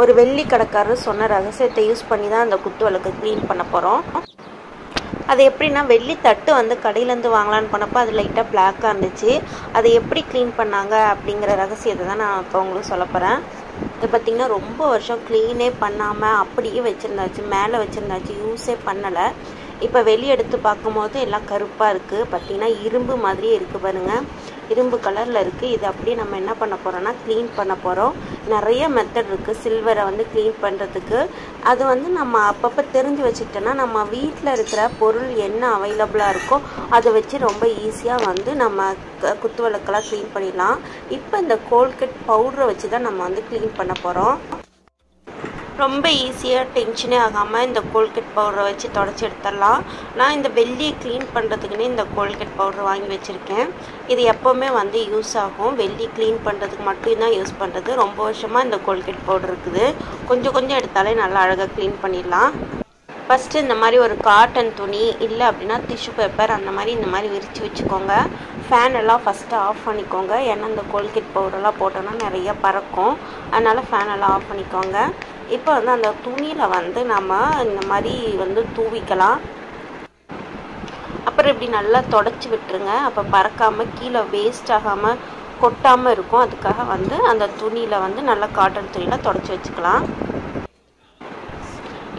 ஒரு வெள்ளி கடைக்காரர் சொன்ன ரகசியத்தை யூஸ் பண்ணி தான் அந்த குத்து விளக்கு க்ளீன் பண்ண போகிறோம். அது எப்படின்னா, வெள்ளி தட்டு வந்து கடையிலேருந்து வாங்கலான்னு பண்ணப்போ அது லைட்டாக பிளாக்காக இருந்துச்சு. அதை எப்படி க்ளீன் பண்ணாங்க அப்படிங்கிற ரகசியத்தை தான் நான் இப்போ உங்களுக்கு சொல்ல போகிறேன். இது பார்த்திங்கன்னா ரொம்ப வருஷம் க்ளீனே பண்ணாமல் அப்படியே வச்சுருந்தாச்சு, மேலே வச்சுருந்தாச்சு, யூஸே பண்ணலை. இப்போ வெளியே எடுத்து பார்க்கும்போது எல்லாம் கருப்பாக இருக்குது. பார்த்திங்கன்னா இரும்பு மாதிரியே இருக்குது பாருங்கள், இரும்பு கலரில் இருக்குது. இது அப்படியே நம்ம என்ன பண்ண போகிறோன்னா க்ளீன் பண்ண போகிறோம். நிறைய மெத்தட் இருக்குது சில்வரை வந்து க்ளீன் பண்ணுறதுக்கு. அது வந்து நம்ம அப்பப்போ தெரிஞ்சு வச்சுக்கிட்டோன்னா நம்ம வீட்டில் இருக்கிற பொருள் என்ன அவைலபிளாக இருக்கோ அதை வச்சு ரொம்ப ஈஸியாக வந்து நம்ம குத்து விளக்கெல்லாம் க்ளீன் பண்ணிடலாம். இப்போ இந்த கோல்கேட் பவுடரை வச்சு தான் நம்ம வந்து க்ளீன் பண்ண போகிறோம். ரொம்ப ஈஸியாக டென்ஷனே ஆகாமல் இந்த கோல்கேட் பவுடரை வச்சு தொடச்சி எடுத்துடலாம். நான் இந்த வெள்ளியை க்ளீன் பண்ணுறதுக்குன்னே இந்த கோல்கேட் பவுடர் வாங்கி வச்சுருக்கேன். இது எப்போவுமே வந்து யூஸ் ஆகும். வெள்ளி க்ளீன் பண்ணுறதுக்கு மட்டும்தான் யூஸ் பண்ணுறது. ரொம்ப வருஷமாக இந்த கோல்கேட் பவுடர் இருக்குது. கொஞ்சம் கொஞ்சம் எடுத்தாலே நல்லா அழகாக க்ளீன் பண்ணிடலாம். ஃபஸ்ட்டு இந்த மாதிரி ஒரு காட்டன் துணி இல்லை அப்படின்னா டிஷ்யூ பேப்பர் அந்த மாதிரி இந்த மாதிரி விரித்து வச்சுக்கோங்க. ஃபேன் எல்லாம் ஃபஸ்ட்டு ஆஃப் பண்ணிக்கோங்க. ஏன்னா இந்த கோல்கேட் பவுடரெல்லாம் போட்டோன்னா நிறைய பறக்கும். அதனால் ஃபேன் எல்லாம் ஆஃப் பண்ணிக்கோங்க. இப்போ வந்து அந்த துணியில் வந்து நம்ம இந்த மாதிரி வந்து தூவிக்கலாம். அப்புறம் இப்படி நல்லா தொடச்சி விட்டுருங்க. அப்போ பறக்காமல் கீழே வேஸ்ட் ஆகாமல் கொட்டாமல் இருக்கும். அதுக்காக வந்து அந்த துணியில் வந்து நல்லா காட்டன் துணியில் தொடச்சி வச்சுக்கலாம்.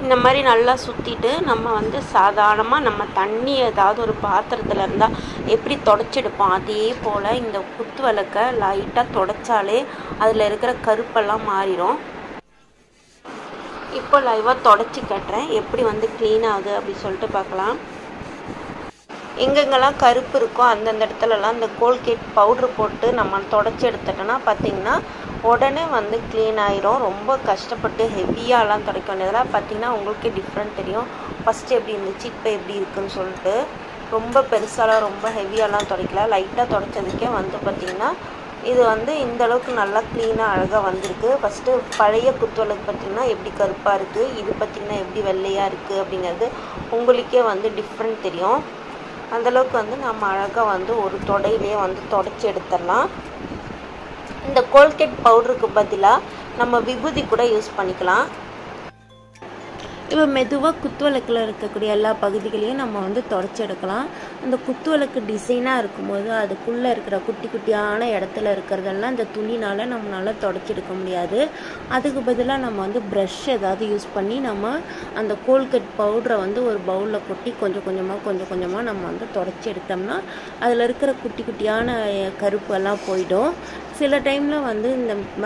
இந்த மாதிரி நல்லா சுற்றிட்டு நம்ம வந்து சாதாரணமாக நம்ம தண்ணி ஏதாவது ஒரு பாத்திரத்தில் இருந்தால் எப்படி தொடச்செடுப்போம் அதே போல் இந்த குத்து விளக்கை லைட்டாக தொடச்சாலே அதில் இருக்கிற கருப்பெல்லாம் மாறிடும். இப்போ லைவாக தொடச்சி கட்டுறேன், எப்படி வந்து க்ளீன் ஆகுது அப்படின்னு சொல்லிட்டு பார்க்கலாம். எங்கெங்கெல்லாம் கருப்பு இருக்கோ அந்தந்த இடத்துலலாம் இந்த கோல்கேட் பவுட்ரு போட்டு நம்ம தொடச்சி எடுத்துட்டோன்னா பார்த்திங்கன்னா உடனே வந்து க்ளீன் ஆயிரும். ரொம்ப கஷ்டப்பட்டு ஹெவியாலாம் துடைக்க வேண்டியதெல்லாம் பார்த்திங்கன்னா உங்களுக்கே டிஃப்ரெண்ட் தெரியும். ஃபஸ்ட்டு எப்படி இருந்துச்சு இப்போ எப்படி இருக்குதுன்னு சொல்லிட்டு. ரொம்ப பெருசாலாம் ரொம்ப ஹெவியாலாம் துடைக்கல, லைட்டாக துடைச்சதுக்கே வந்து பார்த்திங்கன்னா இது வந்து இந்தளவுக்கு நல்லா க்ளீனாக அழகாக வந்திருக்கு. ஃபஸ்ட்டு பழைய குத்து விளக்கு பார்த்திங்கன்னா எப்படி கருப்பாக இருக்குது, இது பார்த்திங்கன்னா எப்படி வெள்ளையாக இருக்குது அப்படிங்கிறது உங்களுக்கே வந்து டிஃப்ரெண்ட் தெரியும். அந்தளவுக்கு வந்து நம்ம அழகாக வந்து ஒரு தொடையிலே வந்து தொடச்சி எடுத்துடலாம். இந்த கோல்கேட் பவுடருக்கு பதிலாக நம்ம விபூதி கூட யூஸ் பண்ணிக்கலாம். இப்போ மெதுவாக குத்து விளக்கில் இருக்கக்கூடிய எல்லா பகுதிகளையும் நம்ம வந்து தொடச்சி எடுக்கலாம். அந்த குத்து விளக்கு டிசைனாக இருக்கும்போது அதுக்குள்ளே இருக்கிற குட்டி குட்டியான இடத்துல இருக்கிறதெல்லாம் இந்த துணினால் நம்மளால் தொடச்சி எடுக்க முடியாது. அதுக்கு பதிலாக நம்ம வந்து ப்ரஷ் ஏதாவது யூஸ் பண்ணி நம்ம அந்த கோல்கேட் பவுடரை வந்து ஒரு பவுலில் கொட்டி கொஞ்சம் கொஞ்சமாக நம்ம வந்து தொடச்சி எடுத்தோம்னா அதில் இருக்கிற குட்டி குட்டியான கருப்பெல்லாம் போயிடும். சில டைமில் வந்து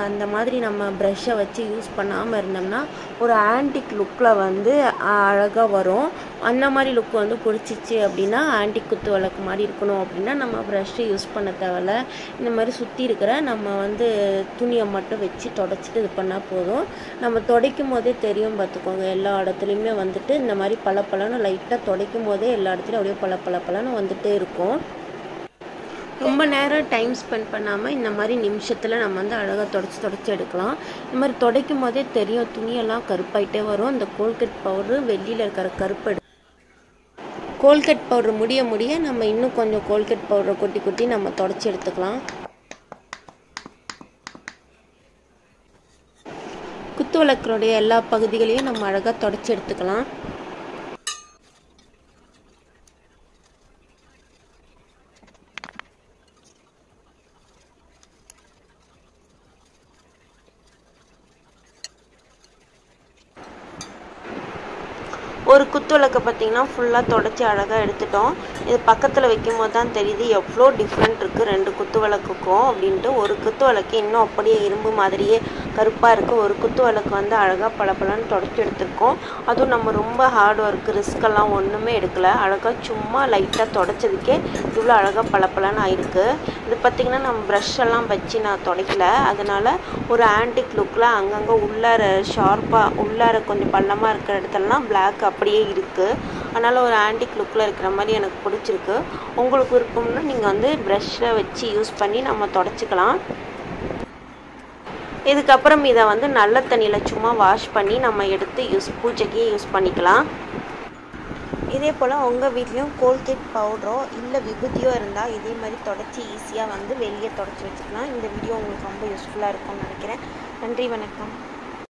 அந்த மாதிரி நம்ம ப்ரஷ்ஷை வச்சு யூஸ் பண்ணாமல் இருந்தோம்னா ஒரு ஆன்டிக் லுக்கில் வந்து அழகாக வரும். அந்த மாதிரி லுக் வந்து பிடிச்சிச்சு அப்படின்னா ஆன்டிக் குத்து விளக்கு மாதிரி இருக்கணும் அப்படின்னா நம்ம ப்ரஷ்ஷை யூஸ் பண்ண தேவையில்ல. இந்த மாதிரி சுற்றி இருக்கிற நம்ம வந்து துணியை மட்டும் வச்சு தொடச்சிட்டு இது பண்ணால் போதும். நம்ம துடைக்கும் போதே தெரியும் பார்த்துக்கோங்க, எல்லா இடத்துலையுமே வந்துட்டு இந்த மாதிரி பளபளன்னு லைட்டாக துடைக்கும் போதே எல்லா இடத்துலையும் அப்படியே பளபளன்னு வந்துட்டே இருக்கும். ரொம்ப நேரம் டைம் ஸ்பெண்ட் பண்ணாமல் இந்த மாதிரி நிமிஷத்தில் நம்ம வந்து அழகாக தொடச்சி எடுக்கலாம். இந்த மாதிரி துடைக்கும் போதே தெரியும் துணியெல்லாம் கருப்பாயிட்டே வரும். இந்த கோல்கேட் பவுட்ரு வெளியில் இருக்கிற கருப்பு கோல்கேட் பவுட்ரு முடிய நம்ம இன்னும் கொஞ்சம் கோல்கேட் பவுடரை கொட்டி நம்ம தொடச்சி எடுத்துக்கலாம். குத்து விளக்குடைய எல்லா பகுதிகளையும் நம்ம அழகாக தொடச்சி எடுத்துக்கலாம். ஒரு குத்து விளக்கை பார்த்திங்கன்னா ஃபுல்லாக தொடச்சி அழகாக எடுத்துட்டோம். இது பக்கத்தில் வைக்கும் போது தான் தெரியுது எவ்வளோ டிஃப்ரெண்ட் இருக்குது ரெண்டு குத்து விளக்குக்கும் அப்படின்ட்டு. ஒரு குத்து விளக்கு இன்னும் அப்படியே இரும்பு மாதிரியே கருப்பாக இருக்குது. ஒரு குத்து விளக்கு வந்து அழகாக பளபளன்னு தொடச்சி எடுத்துருக்கோம். அதுவும் நம்ம ரொம்ப ஹார்ட் ஒர்க்கு ரிஸ்கெல்லாம் ஒன்றுமே எடுக்கலை. அழகாக சும்மா லைட்டாக தொடச்சதுக்கே இவ்வளோ அழகாக பளபளன்னு ஆயிருக்கு. இது பார்த்திங்கன்னா நம்ம ப்ரஷ்ஷெல்லாம் வச்சு நான் துடைக்கல. அதனால் ஒரு ஆன்டிக் லுக்கில் அங்கங்கே உள்ளார ஷார்ப்பாக உள்ளார கொஞ்சம் பள்ளமாக இருக்கிற இடத்துலலாம் பிளாக் அப்படியே இருக்குது. அதனால் ஒரு ஆன்டிக் லுக்கில் இருக்கிற மாதிரி எனக்கு பிடிச்சிருக்கு. உங்களுக்கு விருப்பம்னா நீங்கள் வந்து ப்ரஷ்ஷை வச்சு யூஸ் பண்ணி நம்ம தொடச்சிக்கலாம். இதுக்கப்புறம் இதை வந்து நல்ல தண்ணியில் சும்மா வாஷ் பண்ணி நம்ம எடுத்து பூஜைக்கு யூஸ் பண்ணிக்கலாம். இதே போல் உங்கள் வீட்லேயும் கோல்கேட் பவுடரோ இல்லை விபூதியோ இருந்தால் இதே மாதிரி தொடச்சி ஈஸியாக வந்து வெளியே தொடச்சி வச்சுக்கலாம். இந்த வீடியோ உங்களுக்கு ரொம்ப யூஸ்ஃபுல்லாக இருக்கும்னு நினைக்கிறேன். நன்றி, வணக்கம்.